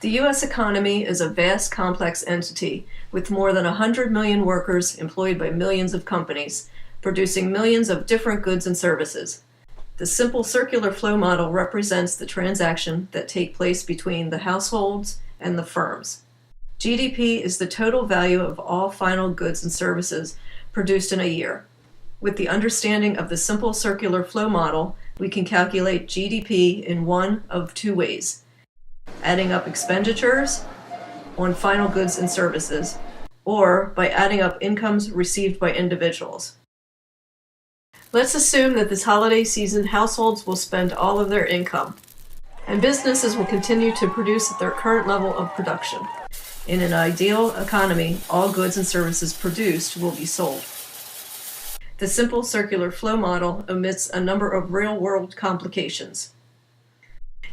The U.S. economy is a vast, complex entity with more than 100 million workers employed by millions of companies, producing millions of different goods and services. The simple circular flow model represents the transaction that take place between the households and the firms. GDP is the total value of all final goods and services produced in a year. With the understanding of the simple circular flow model, we can calculate GDP in one of two ways: adding up expenditures on final goods and services, or by adding up incomes received by individuals. Let's assume that this holiday season households will spend all of their income, and businesses will continue to produce at their current level of production. In an ideal economy, all goods and services produced will be sold. The simple circular flow model omits a number of real-world complications.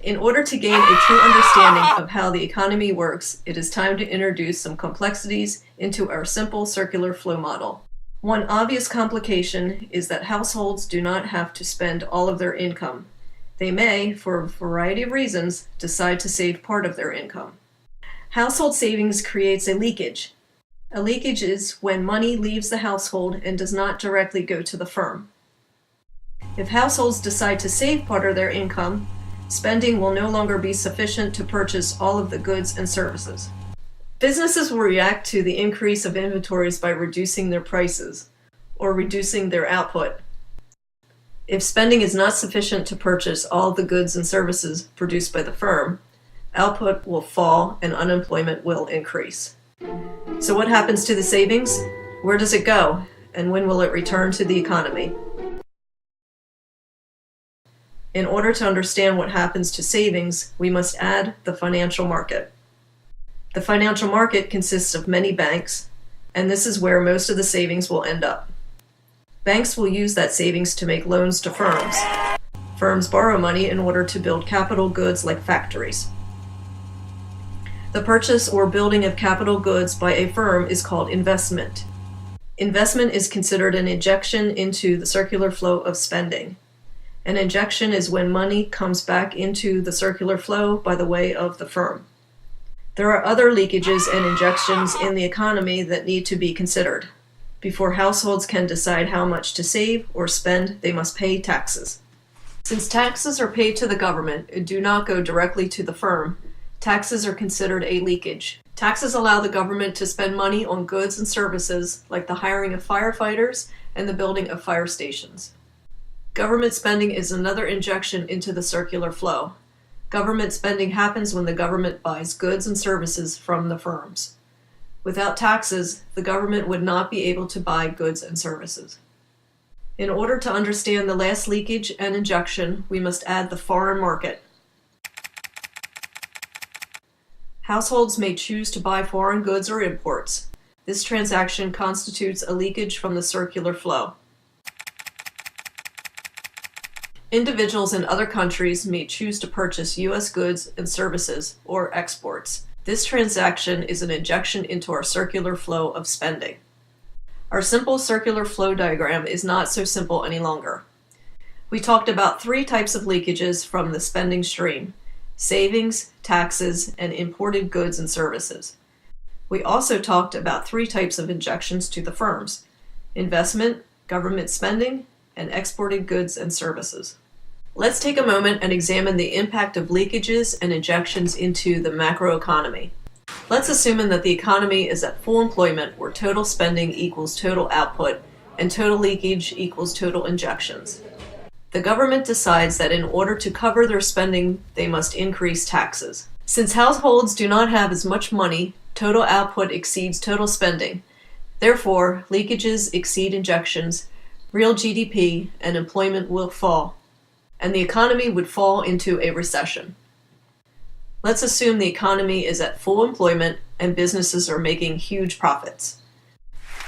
In order to gain a true understanding of how the economy works, it is time to introduce some complexities into our simple circular flow model. One obvious complication is that households do not have to spend all of their income. They may, for a variety of reasons, decide to save part of their income. Household savings creates a leakage. A leakage is when money leaves the household and does not directly go to the firm. If households decide to save part of their income, spending will no longer be sufficient to purchase all of the goods and services. Businesses will react to the increase of inventories by reducing their prices or reducing their output. If spending is not sufficient to purchase all the goods and services produced by the firm, output will fall and unemployment will increase. So what happens to the savings? Where does it go? And when will it return to the economy? In order to understand what happens to savings, we must add the financial market. The financial market consists of many banks, and this is where most of the savings will end up. Banks will use that savings to make loans to firms. Firms borrow money in order to build capital goods like factories. The purchase or building of capital goods by a firm is called investment. Investment is considered an injection into the circular flow of spending. An injection is when money comes back into the circular flow by the way of the firm. There are other leakages and injections in the economy that need to be considered. Before households can decide how much to save or spend, they must pay taxes. Since taxes are paid to the government and do not go directly to the firm, taxes are considered a leakage. Taxes allow the government to spend money on goods and services like the hiring of firefighters and the building of fire stations. Government spending is another injection into the circular flow. Government spending happens when the government buys goods and services from the firms. Without taxes, the government would not be able to buy goods and services. In order to understand the last leakage and injection, we must add the foreign market. Households may choose to buy foreign goods or imports. This transaction constitutes a leakage from the circular flow. Individuals in other countries may choose to purchase U.S. goods and services or exports. This transaction is an injection into our circular flow of spending. Our simple circular flow diagram is not so simple any longer. We talked about three types of leakages from the spending stream: savings, taxes, and imported goods and services. We also talked about three types of injections to the firms: investment, government spending, and exported goods and services. Let's take a moment and examine the impact of leakages and injections into the macroeconomy. Let's assume that the economy is at full employment, where total spending equals total output and total leakage equals total injections. The government decides that in order to cover their spending, they must increase taxes. Since households do not have as much money, total output exceeds total spending. Therefore, leakages exceed injections, real GDP and employment will fall, and the economy would fall into a recession. Let's assume the economy is at full employment and businesses are making huge profits.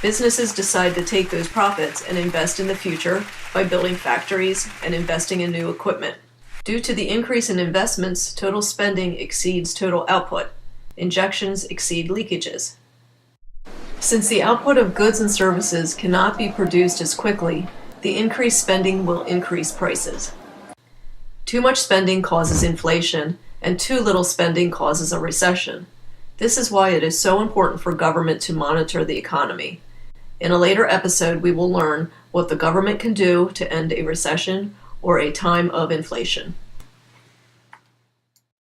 Businesses decide to take those profits and invest in the future by building factories and investing in new equipment. Due to the increase in investments, total spending exceeds total output. Injections exceed leakages. Since the output of goods and services cannot be produced as quickly, the increased spending will increase prices. Too much spending causes inflation, and too little spending causes a recession. This is why it is so important for government to monitor the economy. In a later episode, we will learn what the government can do to end a recession or a time of inflation.